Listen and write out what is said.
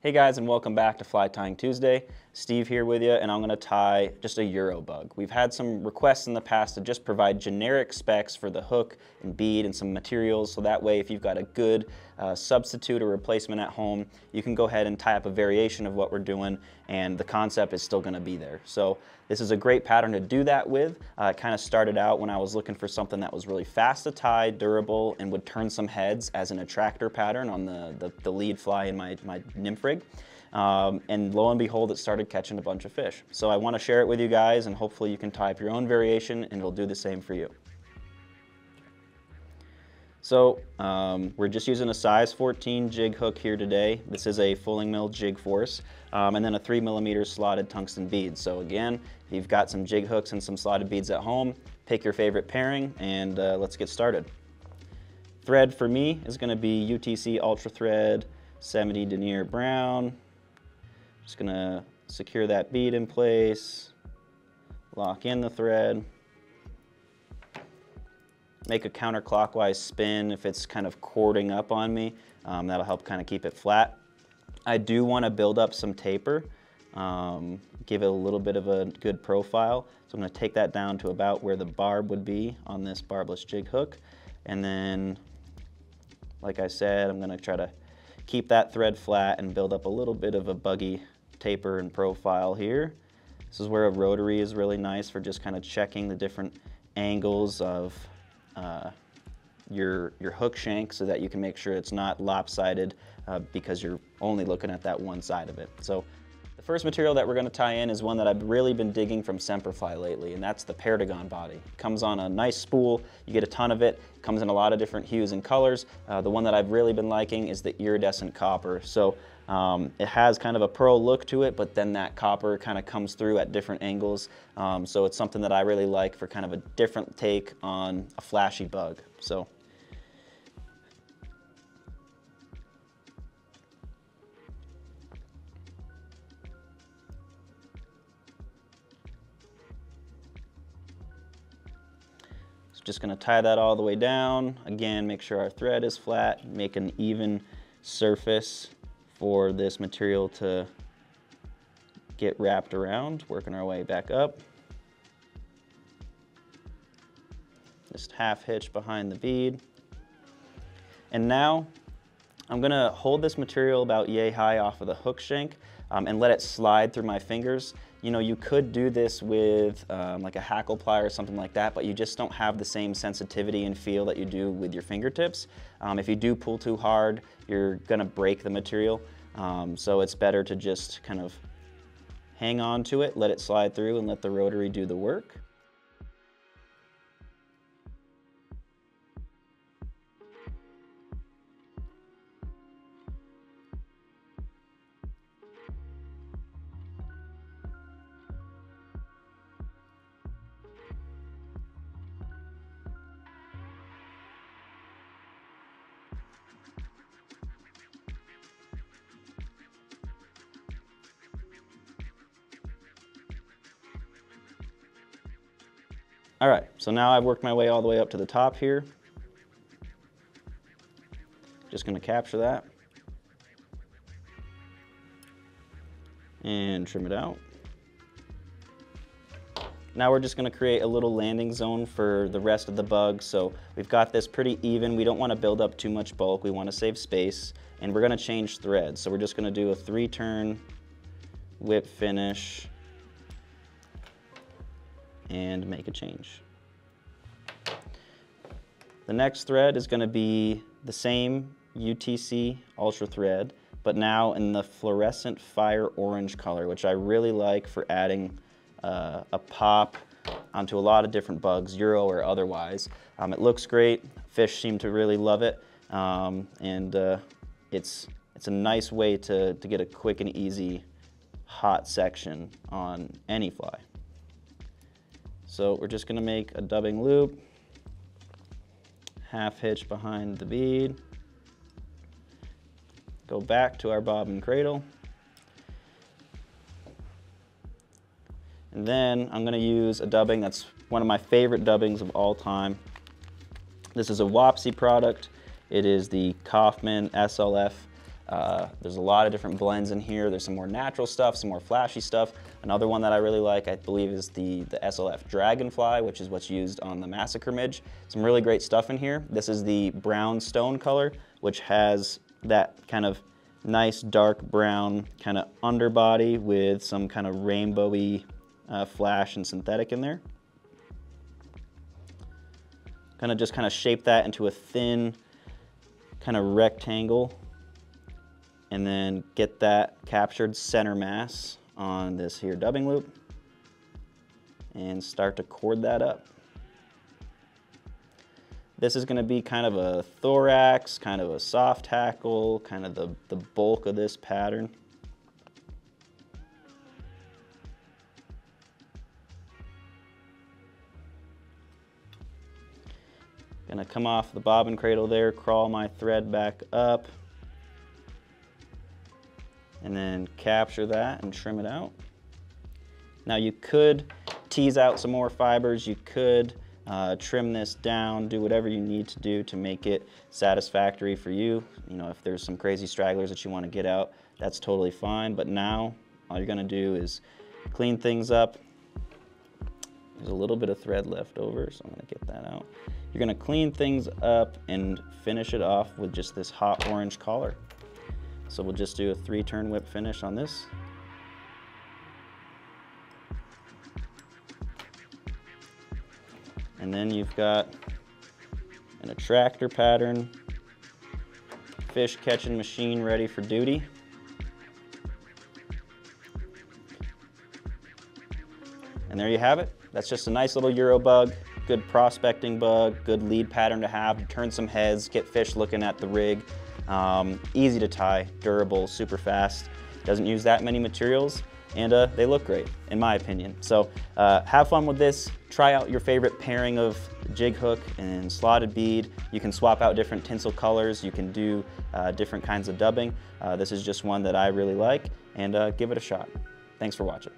Hey guys, and welcome back to Fly Tying Tuesday. Steve here with you, and I'm going to tie just a Euro bug. We've had some requests in the past to just provide generic specs for the hook and bead and some materials, so that way if you've got a good substitute or replacement at home, you can go ahead and tie up a variation of what we're doing, and the concept is still going to be there. So this is a great pattern to do that with. It kind of started out when I was looking for something that was really fast to tie, durable, and would turn some heads as an attractor pattern on the lead fly in my nymph rig. And lo and behold, it started catching a bunch of fish. So I want to share it with you guys, and hopefully you can tie up your own variation and it'll do the same for you. So we're just using a size 14 jig hook here today. This is a fulling mill jig force, and then a 3mm slotted tungsten bead. So again, if you've got some jig hooks and some slotted beads at home, pick your favorite pairing and let's get started. Thread for me is going to be UTC Ultra Thread 70 denier brown. Just going to secure that bead in place, lock in the thread, make a counterclockwise spin if it's kind of cording up on me. That'll help kind of keep it flat. I do want to build up some taper, give it a little bit of a good profile. So I'm going to take that down to about where the barb would be on this barbless jig hook. And then, like I said, I'm going to try to keep that thread flat and build up a little bit of a buggy taper and profile here. This is where a rotary is really nice for just kind of checking the different angles of your hook shank so that you can make sure it's not lopsided because you're only looking at that one side of it. So the first material that we're going to tie in is one that I've really been digging from Semperfli lately, and that's the Perdigon body. It comes on a nice spool, you get a ton of it, comes in a lot of different hues and colors. The one that I've really been liking is the iridescent copper. So it has kind of a pearl look to it, but then that copper kind of comes through at different angles. So it's something that I really like for kind of a different take on a flashy bug. So just going to tie that all the way down. Again, make sure our thread is flat, make an even surface for this material to get wrapped around, working our way back up. Just half hitch behind the bead. And now I'm going to hold this material about yay high off of the hook shank and let it slide through my fingers. You know, you could do this with like a hackle ply or something like that, but you just don't have the same sensitivity and feel that you do with your fingertips. If you do pull too hard, you're going to break the material. So it's better to just kind of hang on to it, let it slide through, and let the rotary do the work. All right, so now I've worked my way all the way up to the top here. Just going to capture that and trim it out. Now we're just going to create a little landing zone for the rest of the bug. So we've got this pretty even. We don't want to build up too much bulk. We want to save space, and we're going to change threads. So we're just going to do a 3-turn whip finish and make a change. The next thread is going to be the same UTC Ultra thread, but now in the fluorescent fire orange color, which I really like for adding a pop onto a lot of different bugs, Euro or otherwise. It looks great, fish seem to really love it, and it's a nice way to get a quick and easy hot section on any fly. So we're just going to make a dubbing loop, half hitch behind the bead, go back to our bobbin cradle, and then I'm going to use a dubbing that's one of my favorite dubbings of all time. This is a Wapsi product. It is the Kaufmann SLF There's a lot of different blends in here. There's some more natural stuff, some more flashy stuff. Another one that I really like, I believe, is the SLF Dragonfly, which is what's used on the Massacre Midge. Some really great stuff in here. This is the brown stone color, which has that kind of nice dark brown kind of underbody with some kind of rainbowy flash and synthetic in there. Just kind of shape that into a thin kind of rectangle, and then get that captured center mass on this here dubbing loop and start to cord that up. This is going to be kind of a thorax, kind of a soft hackle, kind of the bulk of this pattern. Gonna come off the bobbin cradle there, crawl my thread back up, and then capture that and trim it out. Now you could tease out some more fibers, you could trim this down, do whatever you need to do to make it satisfactory for you. You know, if there's some crazy stragglers that you want to get out, that's totally fine. But now all you're gonna do is clean things up. There's a little bit of thread left over, so I'm gonna get that out. You're gonna clean things up and finish it off with just this hot orange collar. So we'll just do a 3-turn whip finish on this. And then you've got an attractor pattern, fish catching machine ready for duty. And there you have it. That's just a nice little Euro bug, good prospecting bug, good lead pattern to have, to turn some heads, get fish looking at the rig. Easy to tie, durable, super fast, doesn't use that many materials, and they look great, in my opinion. So have fun with this. Try out your favorite pairing of jig hook and slotted bead. You can swap out different tinsel colors. You can do different kinds of dubbing. This is just one that I really like, and give it a shot. Thanks for watching.